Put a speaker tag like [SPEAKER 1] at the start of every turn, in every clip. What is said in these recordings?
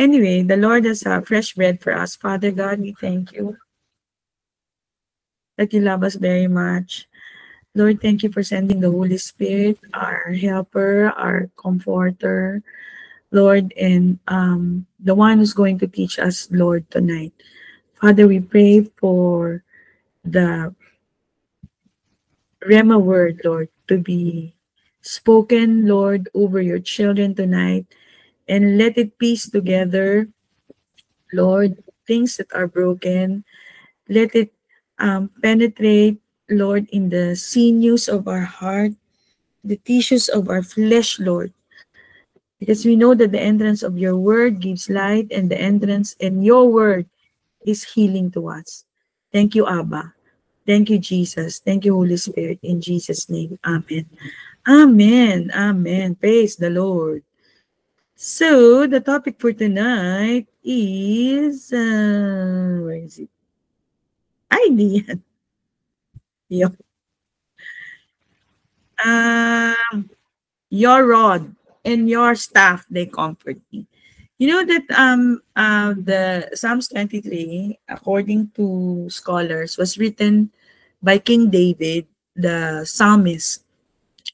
[SPEAKER 1] Anyway, the Lord has fresh bread for us. Father God, we thank you that you love us very much. Lord, thank you for sending the Holy Spirit, our helper, our comforter, Lord, and the one who's going to teach us, Lord, tonight. Father, we pray for the Rema word, Lord, to be spoken, Lord, over your children tonight, and let it piece together, Lord, things that are broken. Let it penetrate, Lord, in the sinews of our heart, the tissues of our flesh, Lord, because we know that the entrance of your word gives light, and the entrance in your word is healing to us. Thank you, Abba. Thank you, Jesus. Thank you, Holy Spirit. In Jesus' name, amen. Amen. Amen. Praise the Lord. So, the topic for tonight is, where is it? Ay, di. Um, your rod and your staff, they comfort me. You know that the Psalms 23, according to scholars, was written by King David, the psalmist,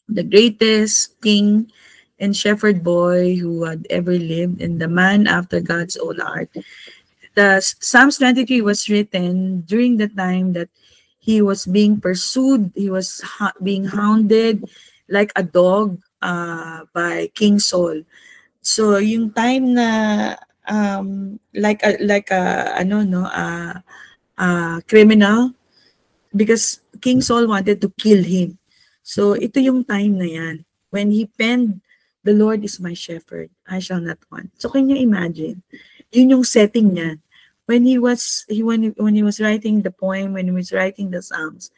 [SPEAKER 1] the greatest king and shepherd boy who had ever lived, and the man after God's own heart. The Psalms 23 was written during the time that he was being pursued, he was being hounded like a dog by King Saul. So yung time na like a ano no criminal, because King Saul wanted to kill him. So ito yung time na yan when he penned, "The Lord is my shepherd, I shall not want." So can you imagine? Yun yung setting niya. When he was writing the poem, when he was writing the Psalms,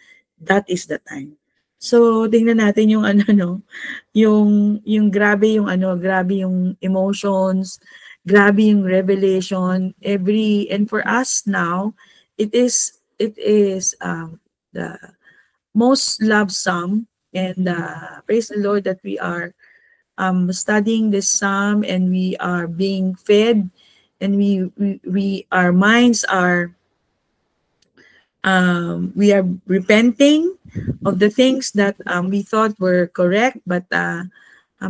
[SPEAKER 1] that is the time. So tingnan natin yung ano no, yung grabe yung emotions, grabe yung revelation, and for us now, it is the most loved psalm, and praise the Lord that we are studying this psalm, and we are being fed, and we our minds are we are repenting of the things that we thought were correct, but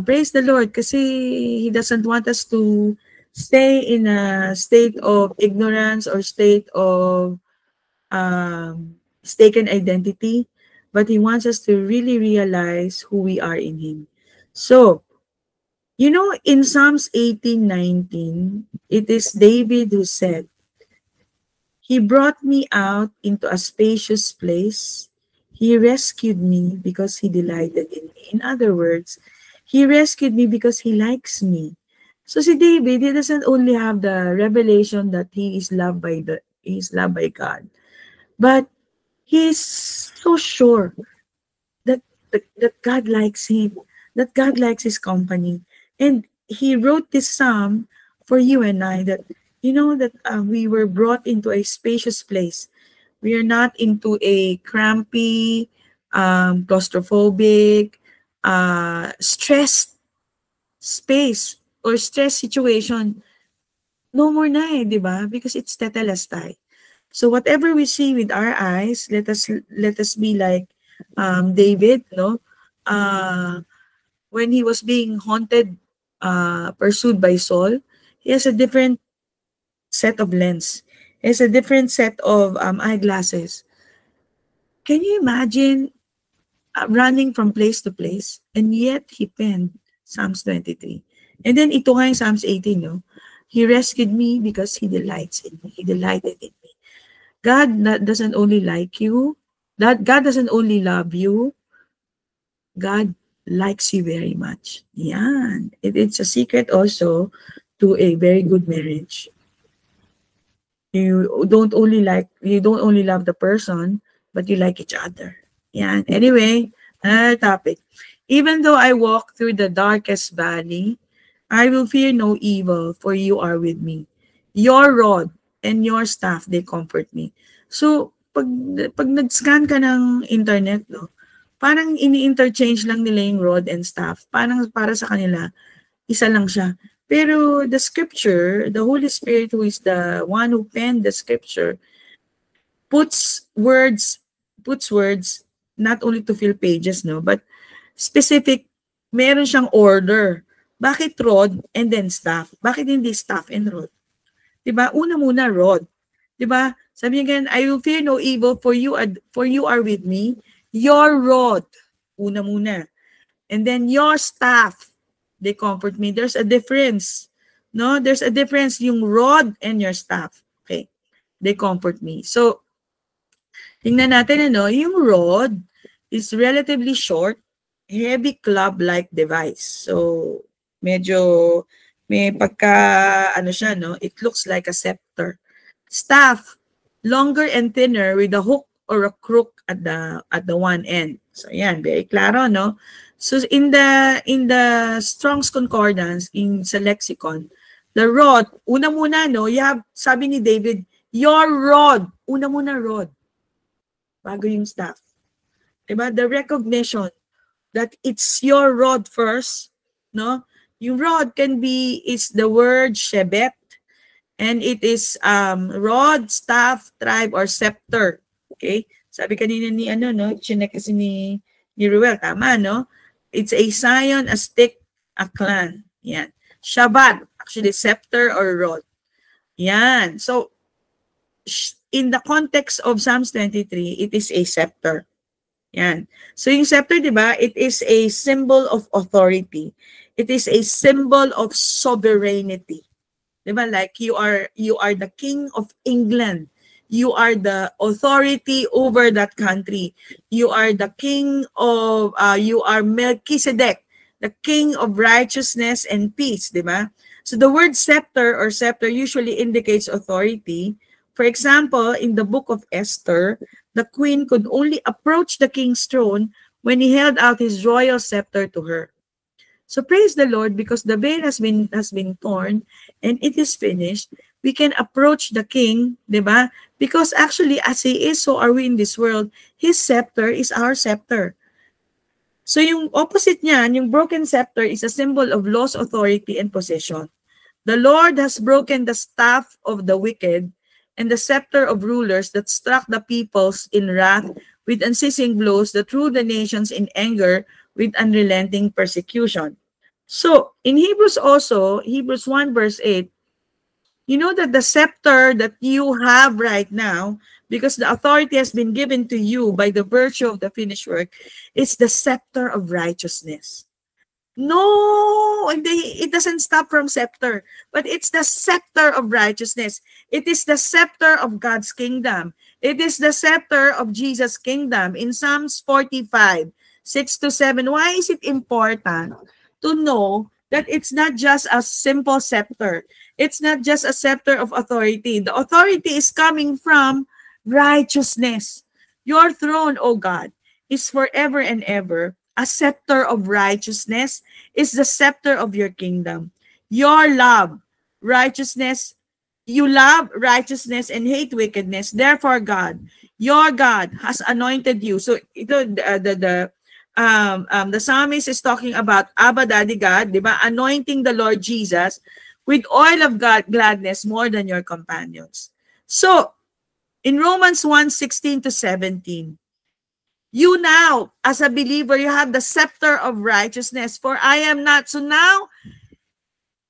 [SPEAKER 1] praise the Lord, kasi He doesn't want us to stay in a state of ignorance or state of mistaken identity, but He wants us to really realize who we are in Him. So, you know, in Psalms 18:19, it is David who said, "He brought me out into a spacious place. He rescued me because He delighted in me." In other words, He rescued me because He likes me. So si David, he doesn't only have the revelation that he is loved by God, but he's so sure that God likes him, that God likes his company. And he wrote this psalm for you and I, that you know that we were brought into a spacious place. We are not into a crampy, claustrophobic, stressed space or stress situation. No more na eh, di ba? Because it's tetelestai. So whatever we see with our eyes, let us be like David, no? When he was being haunted, pursued by Saul, he has a different set of lens. He has a different set of eyeglasses. Can you imagine running from place to place? And yet he penned Psalms 23. And then ito nga yung Psalms 18, no? He rescued me because He delights in me. He delighted in me. God doesn't only like you. That God doesn't only love you. God likes you very much. Yan. It's a secret also to a very good marriage. You don't only love the person, but you like each other. Yan. Anyway, another topic. Even though I walk through the darkest valley, I will fear no evil, for you are with me. Your rod and your staff, they comfort me. So, pag nag-scan ka ng internet, no, parang ini-interchange lang nila yung rod and staff. Parang para sa kanila, isa lang siya. Pero the scripture, the Holy Spirit, who is the one who penned the scripture, puts words, not only to fill pages, no, but specific, meron siyang order. Bakit rod and then staff? Bakit hindi staff and rod? Diba? Una muna rod. Diba? Sabi niya ganyan, I will fear no evil for you are with me. Your rod. Una muna. And then your staff. They comfort me. There's a difference. No? There's a difference yung rod and your staff. Okay. They comfort me. So, tingnan natin yung rod is relatively short, heavy club-like device. So, medyo may pagka, siya, no? It looks like a scepter. Staff, longer and thinner with a hook or a crook at the one end. So, yan, very klaro, no? So, in the Strong's Concordance, sa lexicon, the rod, una muna, no? You have, sabi ni David, your rod. Una muna rod. Bago yung staff. Diba? The recognition that it's your rod first, no? Yung rod is the word shebet, and it is rod, staff, tribe, or scepter. Okay? Sabi kanina ni chinek kasi ni Ruel, tama, no? It's a scion, a stick, a clan. Yan. Shabbat, actually scepter or rod. Yan. So, in the context of Psalms 23, it is a scepter. Yan. So yung scepter, di ba, it is a symbol of authority. It is a symbol of sovereignty. Di ba? Like you are the king of England. You are the authority over that country. You are the king of, you are Melchizedek, the king of righteousness and peace, di ba? So the word scepter or scepter usually indicates authority. For example, in the book of Esther, the queen could only approach the king's throne when he held out his royal scepter to her. So praise the Lord, because the veil has been torn and it is finished. We can approach the king, diba? Because actually, as he is, so are we in this world. His scepter is our scepter. So yung opposite niyan, yung broken scepter is a symbol of lost authority and possession. The Lord has broken the staff of the wicked and the scepter of rulers that struck the peoples in wrath with unceasing blows, that ruled the nations in anger with unrelenting persecution. So, in Hebrews also, Hebrews 1 verse 8, you know that the scepter that you have right now, because the authority has been given to you by the virtue of the finished work, is the scepter of righteousness. No, it doesn't stop from scepter, but it's the scepter of righteousness. It is the scepter of God's kingdom. It is the scepter of Jesus' kingdom. In Psalms 45, 6-7, why is it important to know that it's not just a simple scepter? It's not just a scepter of authority. The authority is coming from righteousness. Your throne, O God, is forever and ever. A scepter of righteousness is the scepter of your kingdom. Your love, righteousness, you love righteousness and hate wickedness. Therefore, God, your God has anointed you. So ito, the psalmist is talking about Abba Daddy God, diba? Anointing the Lord Jesus with oil of God gladness more than your companions. So in Romans 1:16-17, you now, as a believer, you have the scepter of righteousness. For I am not. So now,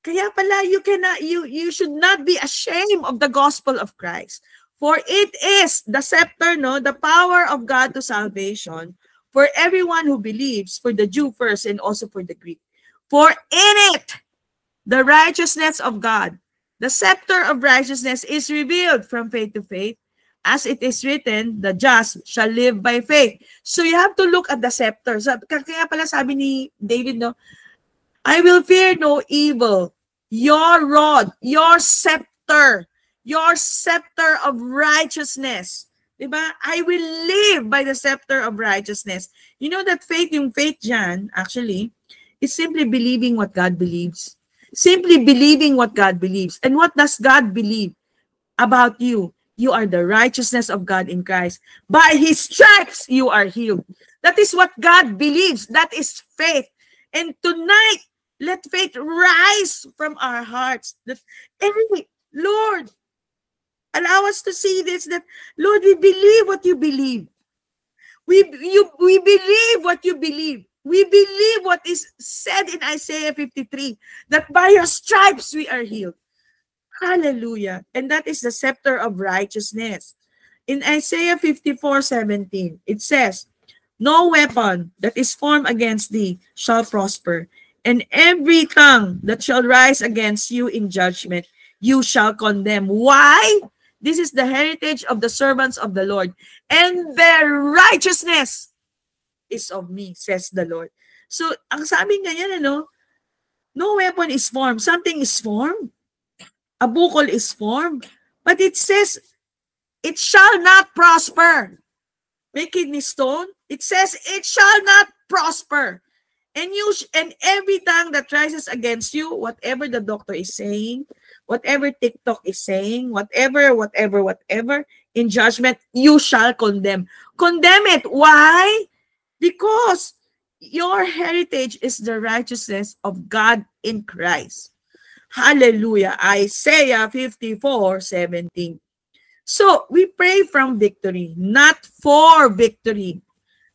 [SPEAKER 1] kaya pala you should not be ashamed of the gospel of Christ. For it is the scepter, the power of God to salvation for everyone who believes, for the Jew first and also for the Greek. For in it, the righteousness of God, the scepter of righteousness is revealed from faith to faith. As it is written, the just shall live by faith. So you have to look at the scepter. So, kaya pala sabi ni David, I will fear no evil. Your rod, your scepter of righteousness. Diba? I will live by the scepter of righteousness. You know that faith, yung faith dyan, actually, is simply believing what God believes. Simply believing what God believes. And what does God believe about you? You are the righteousness of God in Christ. By His stripes, you are healed. That is what God believes. That is faith. And tonight, Let faith rise from our hearts. That, hey, Lord, allow us to see this, that, Lord, we believe what you believe. We believe what you believe. We believe what is said in Isaiah 53, that by your stripes we are healed. Hallelujah. And that is the scepter of righteousness. In Isaiah 54:17, it says, no weapon that is formed against thee shall prosper, and every tongue that shall rise against you in judgment, you shall condemn. Why? This is the heritage of the servants of the Lord, and their righteousness is of me, says the Lord. So, ang sabi nga yan, no weapon is formed. Something is formed. A bukol is formed. But it says, it shall not prosper. May kidney stone? It says, it shall not prosper. And every tongue that rises against you, whatever the doctor is saying, whatever TikTok is saying, whatever, in judgment, you shall condemn. Condemn it. Why? Because your heritage is the righteousness of God in Christ. Hallelujah. Isaiah 54:17. So, we pray from victory, not for victory.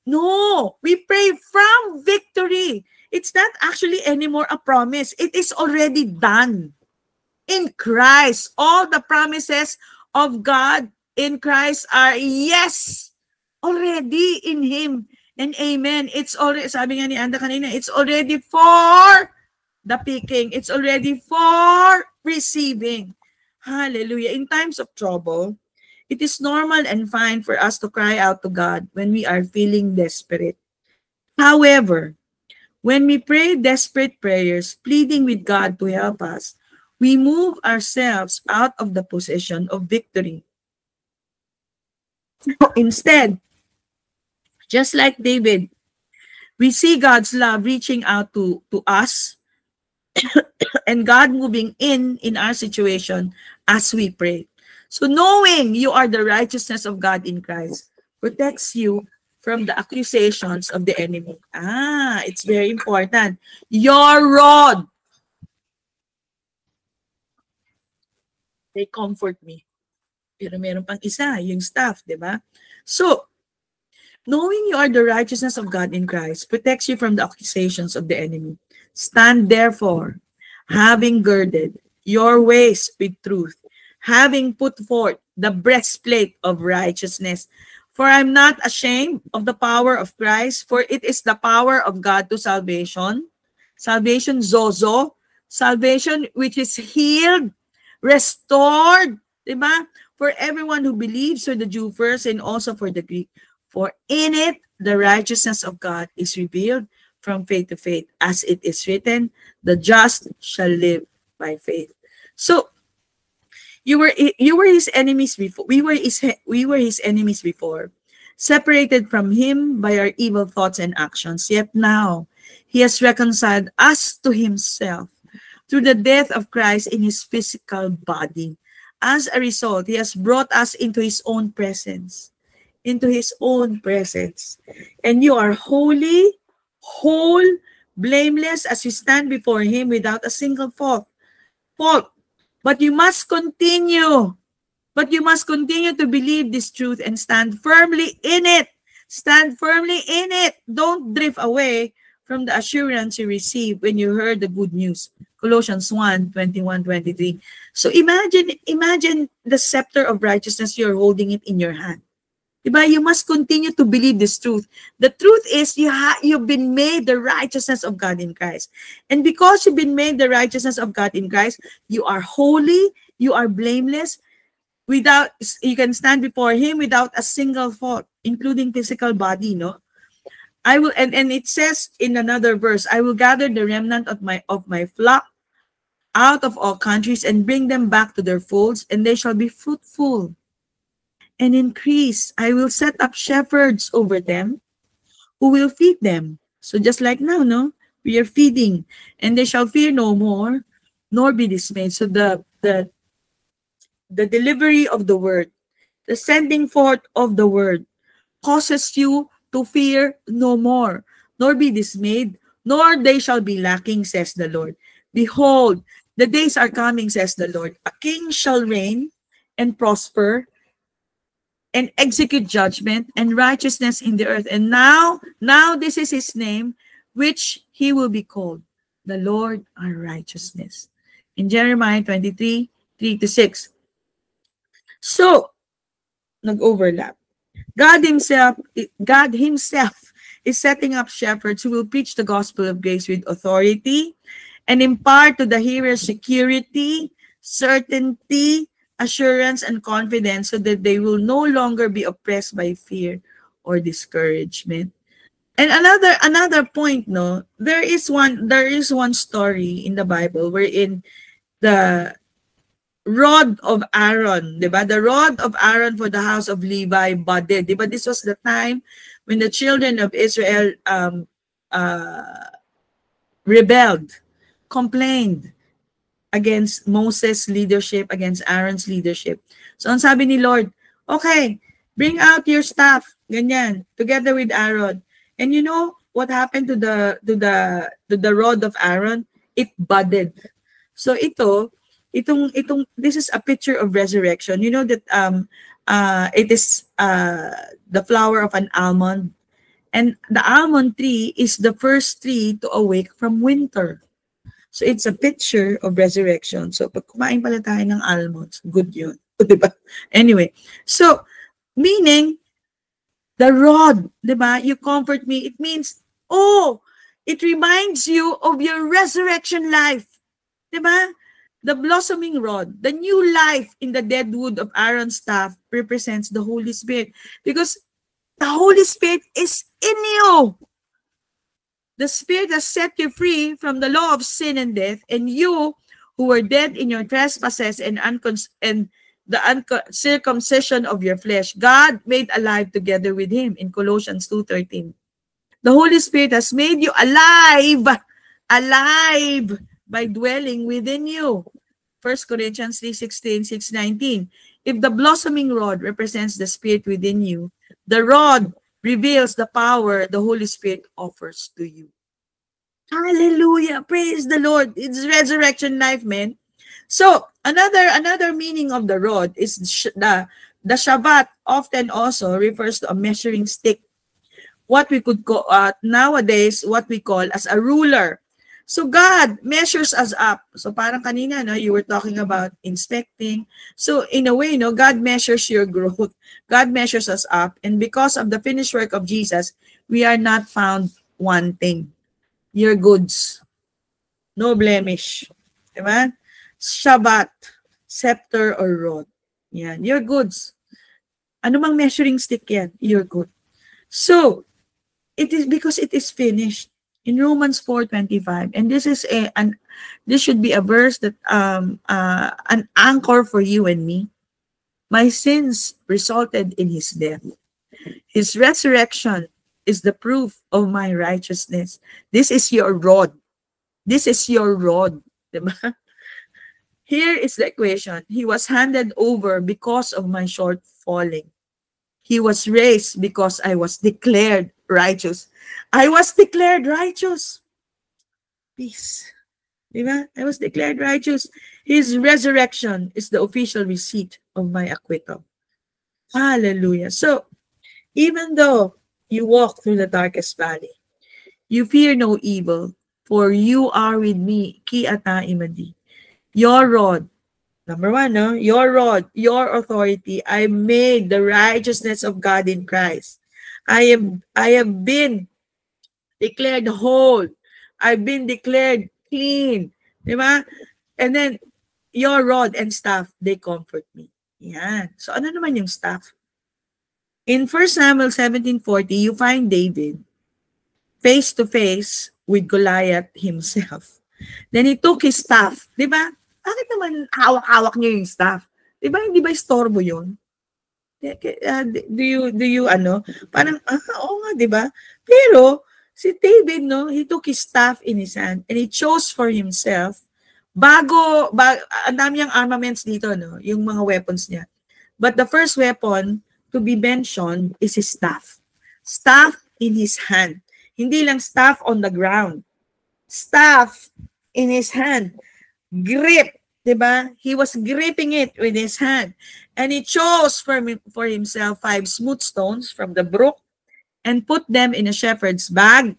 [SPEAKER 1] No, we pray from victory. It's not actually anymore a promise. It is already done in Christ. All the promises of God in Christ are yes, already in Him. And amen. It's already, sabi nga ni Anda kanina, it's already for the picking. It's already for receiving. Hallelujah. In times of trouble, it is normal and fine for us to cry out to God when we are feeling desperate. However, when we pray desperate prayers, pleading with God to help us, we move ourselves out of the position of victory. Instead, just like David, we see God's love reaching out to us and God moving in our situation as we pray. So knowing you are the righteousness of God in Christ protects you from the accusations of the enemy. It's very important. Your rod, they comfort me. Pero meron pang isa, yung staff, di ba? So, knowing you are the righteousness of God in Christ protects you from the accusations of the enemy. Stand therefore, having girded your waist with truth, having put forth the breastplate of righteousness. For I'm not ashamed of the power of Christ, for it is the power of God to salvation. Salvation, zozo. Salvation which is healed, restored, diba? For everyone who believes, for the Jew first and also for the Greek. For in it, the righteousness of God is revealed from faith to faith. As it is written, the just shall live by faith. So, you were his enemies before. We were his enemies before, separated from him by our evil thoughts and actions. Yet now, he has reconciled us to himself through the death of Christ in his physical body. As a result, he has brought us into his own presence. Into his own presence. And you are holy, whole, blameless as you stand before him without a single fault. But you must continue. But you must continue to believe this truth and stand firmly in it. Stand firmly in it. Don't drift away from the assurance you received when you heard the good news. Colossians 1:21-23. So imagine the scepter of righteousness, you're holding it in your hand. Diba? You must continue to believe this truth. The truth is you've been made the righteousness of God in Christ. And because you've been made the righteousness of God in Christ, you are holy, you are blameless, you can stand before him without a single fault, including physical body, no? I will, and it says in another verse, I will gather the remnant of my flock out of all countries and bring them back to their folds, and they shall be fruitful and increase. I will set up shepherds over them who will feed them. So just like now, no? We are feeding, and they shall fear no more, nor be dismayed. So the delivery of the word, the sending forth of the word causes you to fear no more, nor be dismayed, nor they shall be lacking, says the Lord. Behold, the days are coming, says the Lord. A king shall reign and prosper and execute judgment and righteousness in the earth. And now this is his name, which he will be called, the Lord our righteousness. In Jeremiah 23, 3-6. So, nag-overlap. God himself is setting up shepherds who will preach the gospel of grace with authority and impart to the hearers security, certainty, assurance, and confidence so that they will no longer be oppressed by fear or discouragement. And another point, no, there is one story in the Bible wherein the rod of Aaron, diba? The rod of Aaron for the house of Levi budded, diba? This was the time when the children of Israel rebelled, complained against Moses' leadership, against Aaron's leadership. So ang sabi ni Lord, okay, bring out your staff, ganyan, together with Aaron. And you know what happened to the rod of Aaron? It budded. So this is a picture of resurrection. You know that it is the flower of an almond, and the almond tree is the first tree to awake from winter. So it's a picture of resurrection. So pag kumain pala tayo ng almonds, good yun. Diba? Anyway, so meaning the rod, diba? You comfort me. It means, oh, it reminds you of your resurrection life. Diba? The blossoming rod, the new life in the dead wood of Aaron's staff represents the Holy Spirit, because the Holy Spirit is in you. The Spirit has set you free from the law of sin and death, and you who were dead in your trespasses and the uncircumcision of your flesh, God made alive together with him in Colossians 2:13. The Holy Spirit has made you alive by dwelling within you. 1 Corinthians 3:16, 6:19. If the blossoming rod represents the Spirit within you, the rod reveals the power the Holy Spirit offers to you. Hallelujah! Praise the Lord! It's resurrection life, man. So another meaning of the rod is the Shabbat often also refers to a measuring stick. What we could call nowadays, what we call as a ruler. So God measures us up. So parang kanina, no, you were talking about inspecting. So in a way, no, God measures your growth. God measures us up. And because of the finished work of Jesus, we are not found wanting. Your goods. No blemish. Diba? Shabbat, scepter, or rod. Yan. Your goods. Ano mang measuring stick yan? Your good. So, it is because it is finished. In Romans 4:25, and this is this should be a verse that an anchor for you and me. My sins resulted in his death. His resurrection is the proof of my righteousness. This is your rod. This is your rod. Diba? Here is the equation. He was handed over because of my shortfalling. He was raised because I was declared righteous. I was declared righteous. Peace. Diba? I was declared righteous. His resurrection is the official receipt of my acquittal. Hallelujah. So, even though you walk through the darkest valley, you fear no evil, for you are with me. Ki ata imadi. Your rod. Number one, no? Your rod, your authority. I made the righteousness of God in Christ. I have been declared whole. I've been declared clean. Diba? And then, your rod and staff, they comfort me. Yan. So, ano naman yung staff? In 1 Samuel 17:40, you find David face to face with Goliath himself. Then he took his staff. Diba? Bakit naman hawak-hawak niyo yung staff? Diba? Hindi ba istorbo yun? Do you parang, oo nga, diba? Pero, si David, no, he took his staff in his hand and he chose for himself, ang dami niyang armaments dito, no, yung mga weapons niya. But the first weapon to be mentioned is his staff. Staff in his hand. Hindi lang staff on the ground. staff in his hand. Grip, diba? He was gripping it with his hand. And he chose for himself 5 smooth stones from the brook and put them in a shepherd's bag,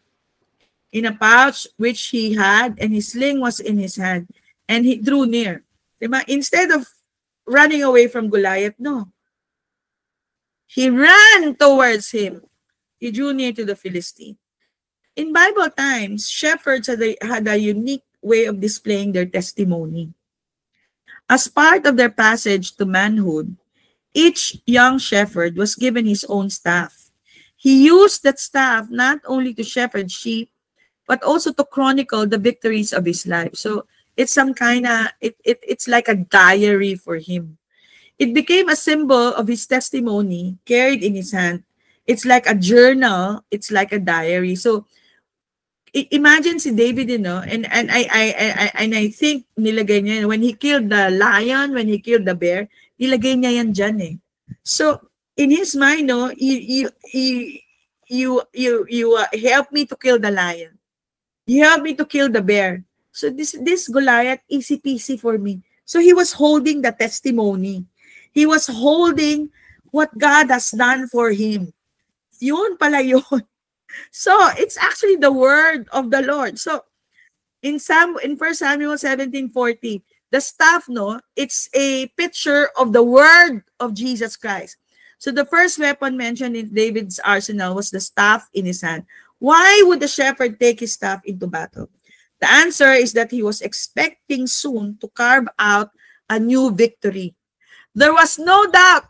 [SPEAKER 1] in a pouch which he had, and his sling was in his hand. And he drew near. Diba? Instead of running away from Goliath, no. He ran towards him. He drew near to the Philistine. In Bible times, shepherds had a unique way of displaying their testimony. As part of their passage to manhood, each young shepherd was given his own staff. He used that staff not only to shepherd sheep, but also to chronicle the victories of his life. So it's some kind of, it's like a diary for him. It became a symbol of his testimony carried in his hand. It's like a journal. It's like a diary. So imagine si David, you know, and I think nilagay niya when he killed the lion, when he killed the bear, nilagay niya yan dyan eh. So in his mind, no, you help me to kill the lion. You help me to kill the bear. So this Goliath, easy peasy for me. So he was holding the testimony. He was holding what God has done for him. Yun pala yun. So it's actually the word of the Lord. So in 1 Samuel 17:40, the staff, no, it's a picture of the word of Jesus Christ. So the first weapon mentioned in David's arsenal was the staff in his hand. Why would the shepherd take his staff into battle? The answer is that he was expecting soon to carve out a new victory. There was no doubt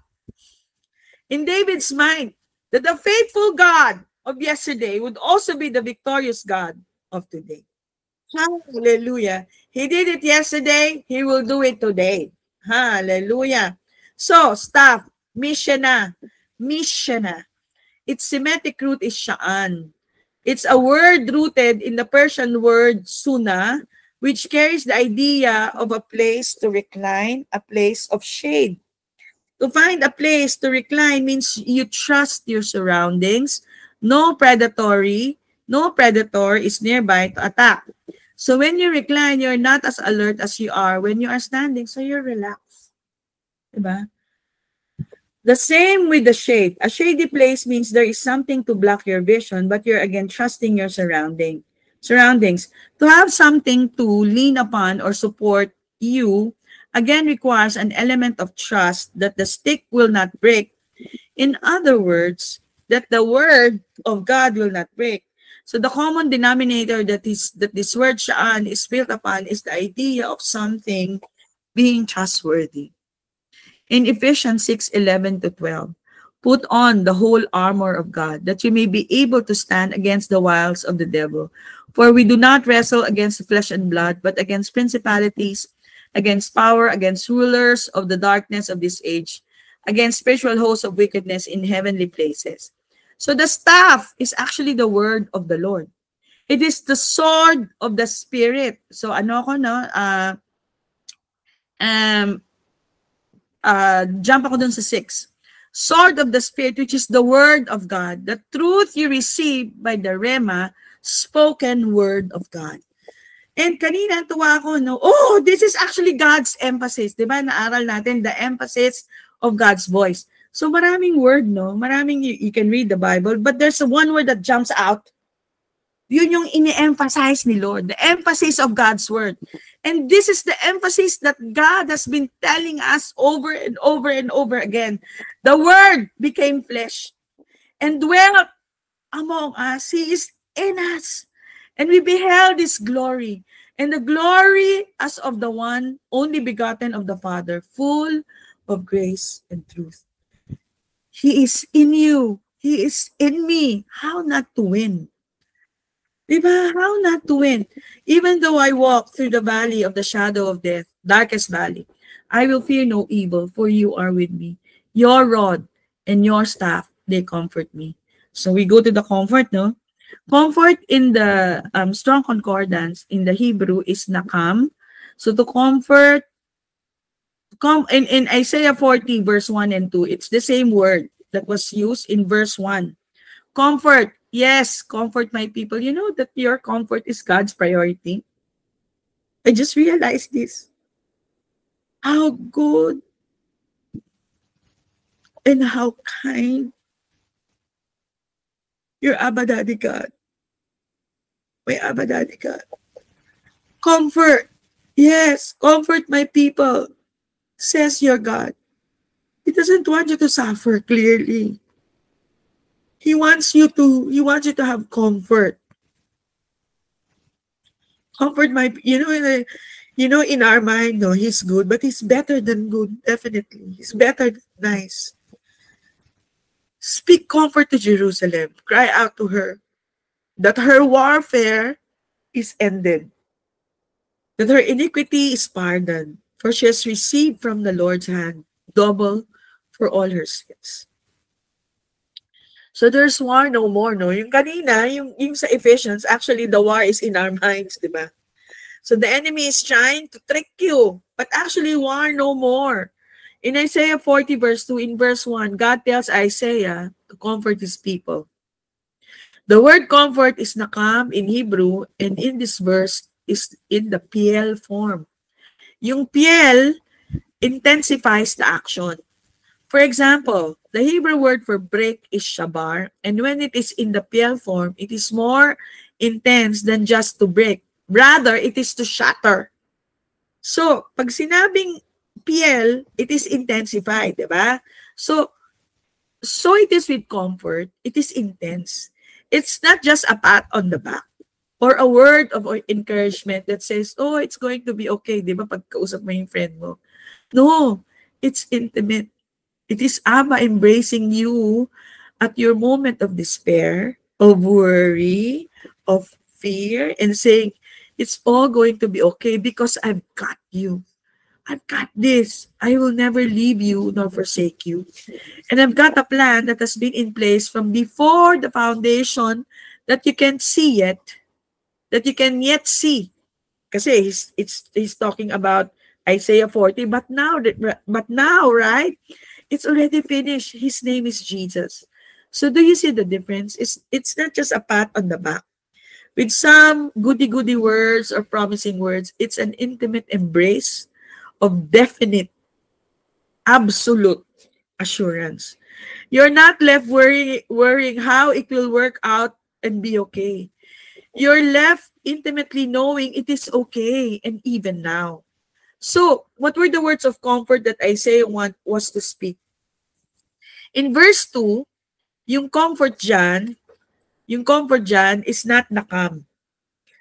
[SPEAKER 1] in David's mind that the faithful God of yesterday would also be the victorious God of today. Hallelujah. He did it yesterday, he will do it today. Hallelujah. So, staff, Mishana. Mishana. Its Semitic root is Sha'an. It's a word rooted in the Persian word suna, which carries the idea of a place to recline, a place of shade. To find a place to recline means you trust your surroundings. No predator is nearby to attack. So when you recline, you're not as alert as you are when you are standing, so you're relaxed. Diba? The same with the shade. A shady place means there is something to block your vision, but you're again trusting your surroundings. To have something to lean upon or support you, again requires an element of trust that the stick will not break. In other words, that the word of God will not break. So the common denominator that this word Sha'an is built upon is the idea of something being trustworthy. In Ephesians 6:11-12, put on the whole armor of God, that you may be able to stand against the wiles of the devil. For we do not wrestle against flesh and blood, but against principalities, against power, against rulers of the darkness of this age, against spiritual hosts of wickedness in heavenly places. So the staff is actually the word of the Lord. It is the sword of the Spirit. So jump ako dun sa 6. Sword of the Spirit, which is the word of God, the truth you receive by the Rema, spoken word of God. And kanina, tuwa ako, no? Oh, this is actually God's emphasis. Diba? Naaral natin the emphasis of God's voice. So maraming word, no? Maraming, you can read the Bible, but there's one word that jumps out. Yun yung ini-emphasize ni Lord, the emphasis of God's word. And this is the emphasis that God has been telling us over and over and over again. The word became flesh and dwelt among us. He is in us. And we beheld his glory. And the glory as of the one only begotten of the Father, full of grace and truth. He is in you. He is in me. How not to win? Diba? How not to win? Even though I walk through the valley of the shadow of death, darkest valley, I will fear no evil, for you are with me. Your rod and your staff, they comfort me. So we go to the comfort, no? Comfort in the Strong Concordance in the Hebrew is nakam. So to comfort, in Isaiah 40, verse 1 and 2, it's the same word that was used in verse 1. Comfort Yes, comfort my people. You know that your comfort is God's priority. I just realized this. How good and how kind your Abba Daddy God. My Abba Daddy God. Comfort. Yes, comfort my people, says your God. He doesn't want you to suffer, clearly. He wants you to have comfort. Comfort my, in our mind, no, he's good, but he's better than good, definitely. He's better than nice. Speak comfort to Jerusalem. Cry out to her that her warfare is ended, that her iniquity is pardoned, for she has received from the Lord's hand double for all her sins. So there's war no more, no? Yung kanina, yung sa Ephesians, actually the war is in our minds, di ba? So the enemy is trying to trick you, but actually war no more. In Isaiah 40 verse 2, in verse 1, God tells Isaiah to comfort his people. The word comfort is nakam in Hebrew, and in this verse is in the piel form. Yung piel intensifies the action. For example, the Hebrew word for break is shabar, and when it is in the piel form, it is more intense than just to break. Rather, it is to shatter. So, pag sinabing piel, it is intensified, di ba? So it is with comfort, it is intense. It's not just a pat on the back or a word of encouragement that says, oh, it's going to be okay, di ba, pagkausap mo yung friend mo. No, it's intimate. It is Abba embracing you at your moment of despair, of worry, of fear, and saying, it's all going to be okay because I've got you. I've got this. I will never leave you nor forsake you. And I've got a plan that has been in place from before the foundation that you can't see yet, that you can yet see. Kasi he's talking about Isaiah 40, but now, right? It's already finished. His name is Jesus. So do you see the difference? It's not just a pat on the back with some goody-goody words or promising words. It's an intimate embrace of definite, absolute assurance. You're not left worrying how it will work out and be okay. You're left intimately knowing it is okay and even now. So, what were the words of comfort that Isaiah was to speak? In verse 2, yung comfort dyan is not nakam.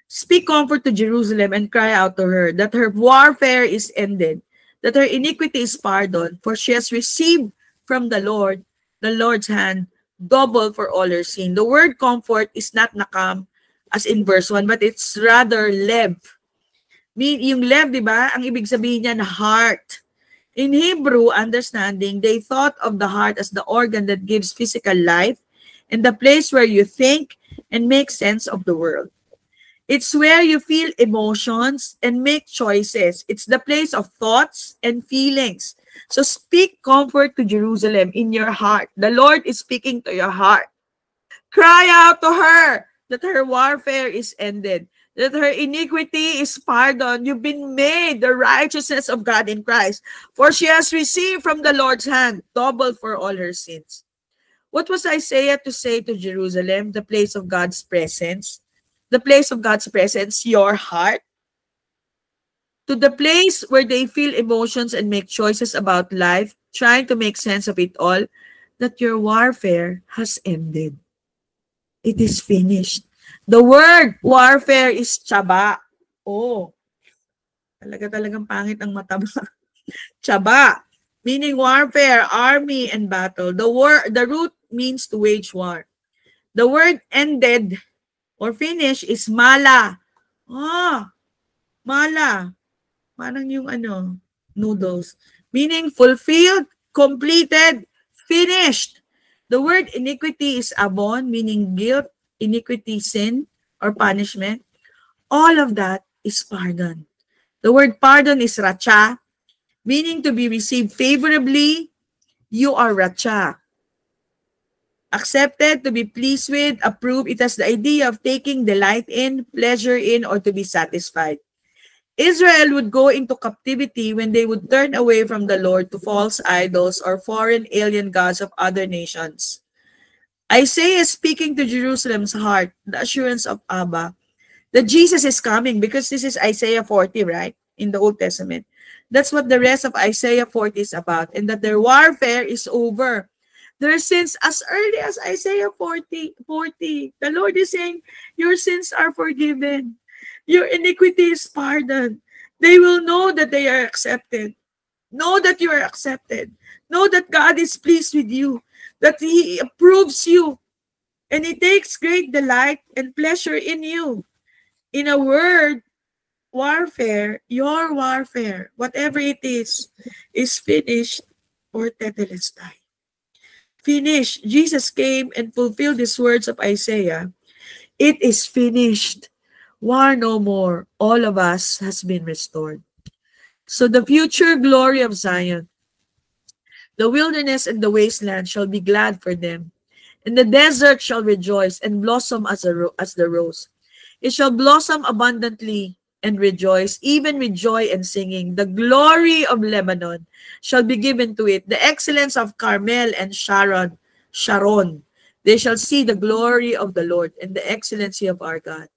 [SPEAKER 1] Speak comfort to Jerusalem and cry out to her that her warfare is ended, that her iniquity is pardoned, for she has received from the Lord's hand, double for all her sin. The word comfort is not nakam as in verse 1, but it's rather lev. Yung lev, di ba? Ang ibig sabihin niya na heart. In Hebrew understanding, they thought of the heart as the organ that gives physical life and the place where you think and make sense of the world. It's where you feel emotions and make choices. It's the place of thoughts and feelings. So speak comfort to Jerusalem in your heart. The Lord is speaking to your heart. Cry out to her that her warfare is ended, that her iniquity is pardoned. You've been made the righteousness of God in Christ, for she has received from the Lord's hand double for all her sins. What was Isaiah to say to Jerusalem, the place of God's presence? The place of God's presence, your heart. To the place where they feel emotions and make choices about life, trying to make sense of it all, that your warfare has ended. It is finished. The word warfare is tsaba. Oh, talagang pangit ang mataba. Tsaba, meaning warfare, army, and battle. The root means to wage war. The word ended or finish is mala. Mala. Parang yung noodles. Meaning fulfilled, completed, finished. The word iniquity is abon, meaning guilt, iniquity, sin, or punishment. All of that is pardon. The word pardon is racha, meaning to be received favorably. You are racha. Accepted, to be pleased with, approved. It has the idea of taking delight in, pleasure in, or to be satisfied. Israel would go into captivity when they would turn away from the Lord to false idols or foreign alien gods of other nations. Isaiah is speaking to Jerusalem's heart, the assurance of Abba, that Jesus is coming, because this is Isaiah 40, right? In the Old Testament. That's what the rest of Isaiah 40 is about, and that their warfare is over. Their sins, as early as Isaiah 40, the Lord is saying, your sins are forgiven. Your iniquity is pardoned. They will know that they are accepted. Know that you are accepted. Know that God is pleased with you, that He approves you, and He takes great delight and pleasure in you. In a word, warfare, your warfare, whatever it is finished or tetelestai. Finished. Jesus came and fulfilled these words of Isaiah. It is finished. War no more. All of us has been restored. So the future glory of Zion, the wilderness and the wasteland shall be glad for them, and the desert shall rejoice and blossom as the rose. It shall blossom abundantly and rejoice, even with joy and singing. The glory of Lebanon shall be given to it, the excellence of Carmel and Sharon. They shall see the glory of the Lord and the excellency of our God.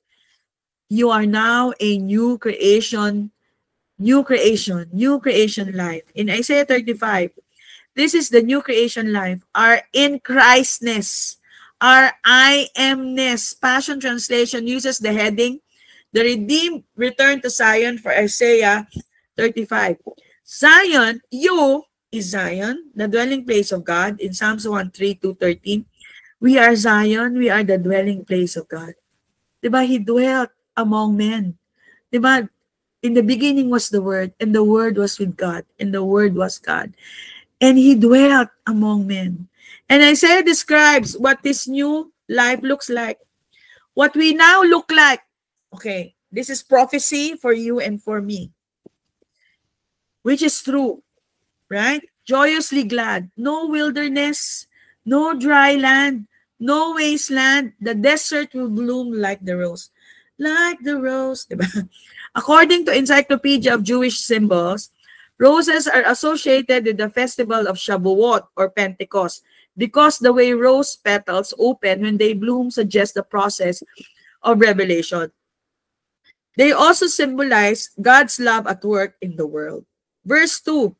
[SPEAKER 1] You are now a new creation life. In Isaiah 35, this is the new creation life, our in Christness, our I amness. Passion Translation uses the heading, the redeemed return to Zion, for Isaiah 35. Zion, you is Zion, the dwelling place of God. In Psalms 1:3-13, we are Zion, we are the dwelling place of God. Diba? He dwelt among men. Diba? In the beginning was the Word, and the Word was with God, and the Word was God. And He dwelt among men. And Isaiah describes what this new life looks like. What we now look like. Okay, this is prophecy for you and for me, which is true, right? Joyously glad. No wilderness, no dry land, no wasteland. The desert will bloom like the rose. Like the rose. Diba? According to Encyclopedia of Jewish Symbols, roses are associated with the festival of Shavuot or Pentecost because the way rose petals open when they bloom suggests the process of revelation. They also symbolize God's love at work in the world. Verse 2,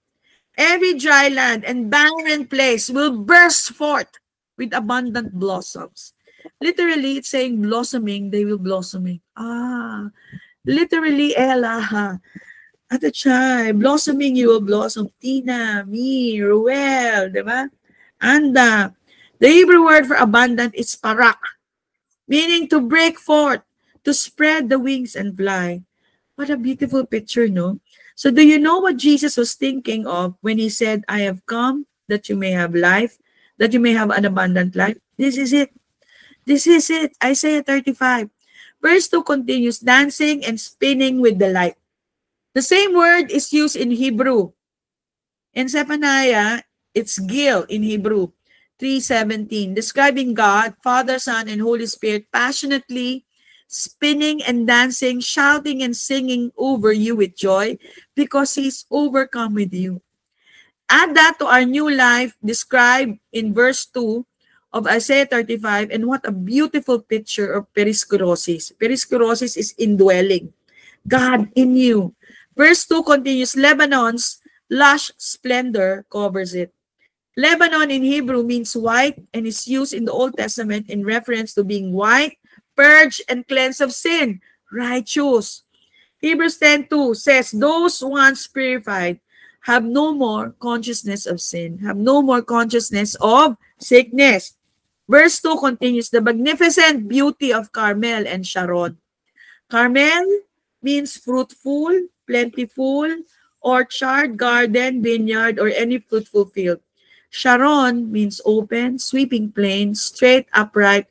[SPEAKER 1] every dry land and barren place will burst forth with abundant blossoms. Literally, it's saying blossoming, they will blossoming. Literally, Ella, at the chai, blossoming, you will blossom. Tina, me, Ruel, diba? Anda. The Hebrew word for abundant is parak, meaning to break forth, to spread the wings and fly. What a beautiful picture, no? So do you know what Jesus was thinking of when He said, I have come that you may have life, that you may have an abundant life? This is it. This is it. Isaiah 35. Verse 2 continues, dancing and spinning with delight. The same word is used in Hebrew. In Zephaniah, it's Gil in Hebrew, 3:17, describing God, Father, Son, and Holy Spirit passionately spinning and dancing, shouting and singing over you with joy because He's overcome with you. Add that to our new life described in verse 2 of Isaiah 35, and what a beautiful picture of perisklerosis. Perisklerosis is indwelling. God in you. Verse 2 continues, Lebanon's lush splendor covers it. Lebanon in Hebrew means white and is used in the Old Testament in reference to being white, purged, and cleansed of sin, righteous. Hebrews 10:2 says, those once purified have no more consciousness of sin, have no more consciousness of sickness. Verse 2 continues, the magnificent beauty of Carmel and Sharon. Carmel means fruitful, plentiful, orchard, garden, vineyard, or any fruitful field. Sharon means open, sweeping plain, straight, upright,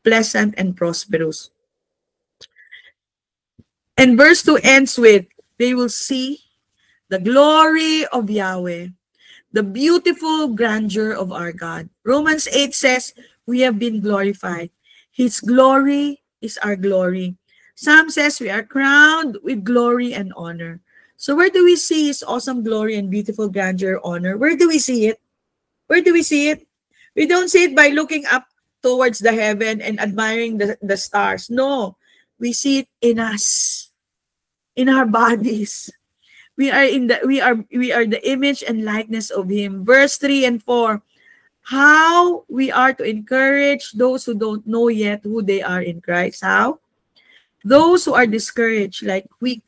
[SPEAKER 1] pleasant, and prosperous. And verse 2 ends with, they will see the glory of Yahweh. the beautiful grandeur of our God. Romans 8 says, we have been glorified. His glory is our glory. Psalm says we are crowned with glory and honor. So where do we see His awesome glory and beautiful grandeur, honor? Where do we see it? Where do we see it? We don't see it by looking up towards the heaven and admiring the stars. No, we see it in us, in our bodies. We are the image and likeness of Him. Verse 3 and 4. How we are to encourage those who don't know yet who they are in Christ. How? Those who are discouraged, like weak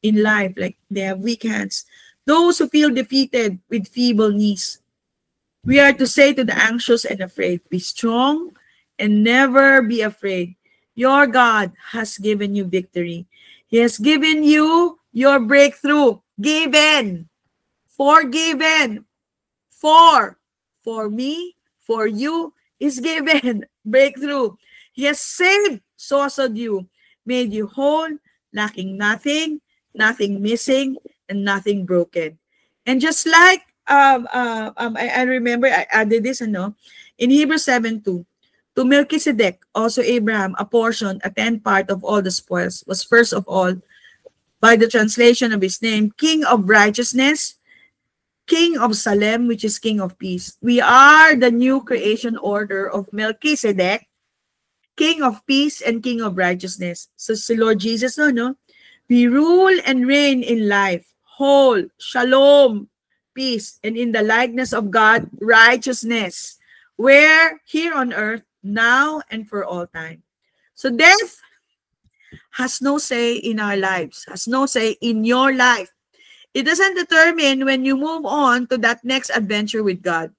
[SPEAKER 1] in life, like they have weak hands. Those who feel defeated with feeble knees. We are to say to the anxious and afraid, be strong and never be afraid. Your God has given you victory. He has given you your breakthrough. Given. Forgiven. For me, for you, is given. Breakthrough. He has saved, sourced you, made you whole, lacking nothing, nothing missing, and nothing broken. And just like I remember I added this in Hebrews 7:2. To Melchizedek, also Abraham, apportioned a tenth part of all the spoils, was first of all, by the translation of his name, King of Righteousness, King of Salem, which is King of Peace. We are the new creation order of Melchizedek, King of Peace and King of Righteousness. So si Lord Jesus, we rule and reign in life, whole, shalom, peace, and in the likeness of God, righteousness, where here on earth, now and for all time. So death has no say in our lives, has no say in your life. It doesn't determine when you move on to that next adventure with God,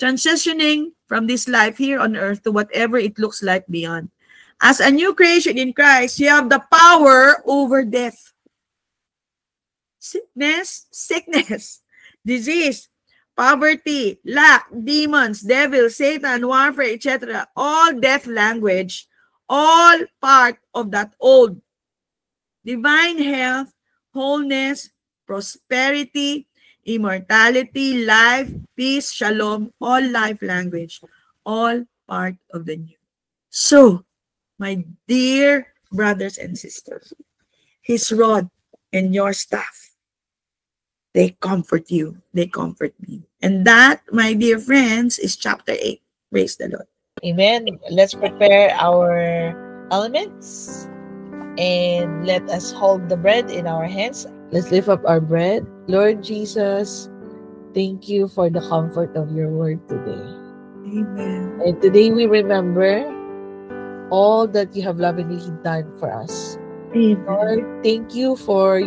[SPEAKER 1] transitioning from this life here on earth to whatever it looks like beyond. As a new creation in Christ, you have the power over death. Sickness, disease, poverty, lack, demons, devil, Satan, warfare, etc. All death language, all part of that old divine health, wholeness, prosperity, immortality, life, peace, shalom, all life language, all part of the new. So, my dear brothers and sisters, His rod and your staff, they comfort you, they comfort me. And that, my dear friends, is chapter 8. Praise the Lord.
[SPEAKER 2] Amen. Let's prepare our elements and let us hold the bread in our hands. Let's lift up our bread. Lord Jesus, thank you for the comfort of your word today.
[SPEAKER 1] Amen.
[SPEAKER 2] And today we remember all that you have lovingly done for us.
[SPEAKER 1] Amen.
[SPEAKER 2] Lord, thank you for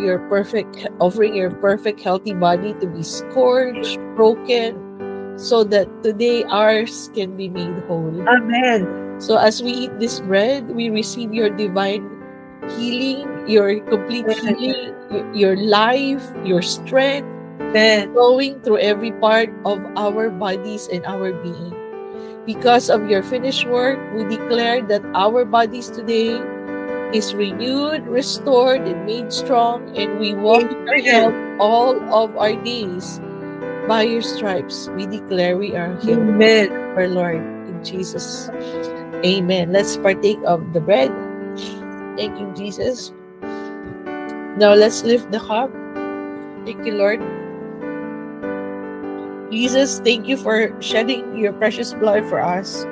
[SPEAKER 2] offering your perfect healthy body to be scourged, broken, so that today ours can be made whole.
[SPEAKER 1] Amen.
[SPEAKER 2] So as we eat this bread, we receive your divine healing, your complete healing, your life, your strength, flowing through every part of our bodies and our being. Because of your finished work, we declare that our bodies today is renewed, restored, and made strong, and we walk in health all of our days. By your stripes, we declare we are healed.
[SPEAKER 1] Amen.
[SPEAKER 2] Our Lord, in Jesus. Amen. Let's partake of the bread. Thank you, Jesus. Now let's lift the cup. Thank you, Lord. Jesus, thank you for shedding your precious blood for us.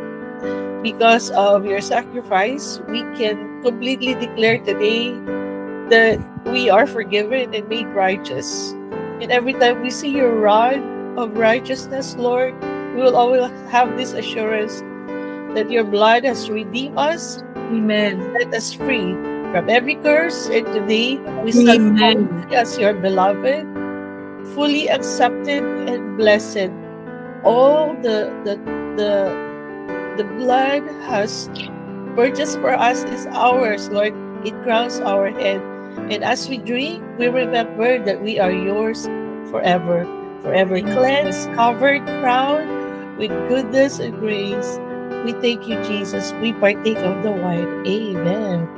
[SPEAKER 2] Because of your sacrifice, we can completely declare today that we are forgiven and made righteous. And every time we see your rod of righteousness, Lord, we will always have this assurance that your blood has redeemed us.
[SPEAKER 1] Amen.
[SPEAKER 2] Set us free from every curse. And today, we stand boldly as your beloved, fully accepted and blessed. All the blood has purchased for us is ours, Lord. It crowns our head. And as we drink, we remember that we are yours forever. Forever cleansed, covered, crowned with goodness and grace. We thank you, Jesus. We partake of the wine. Amen.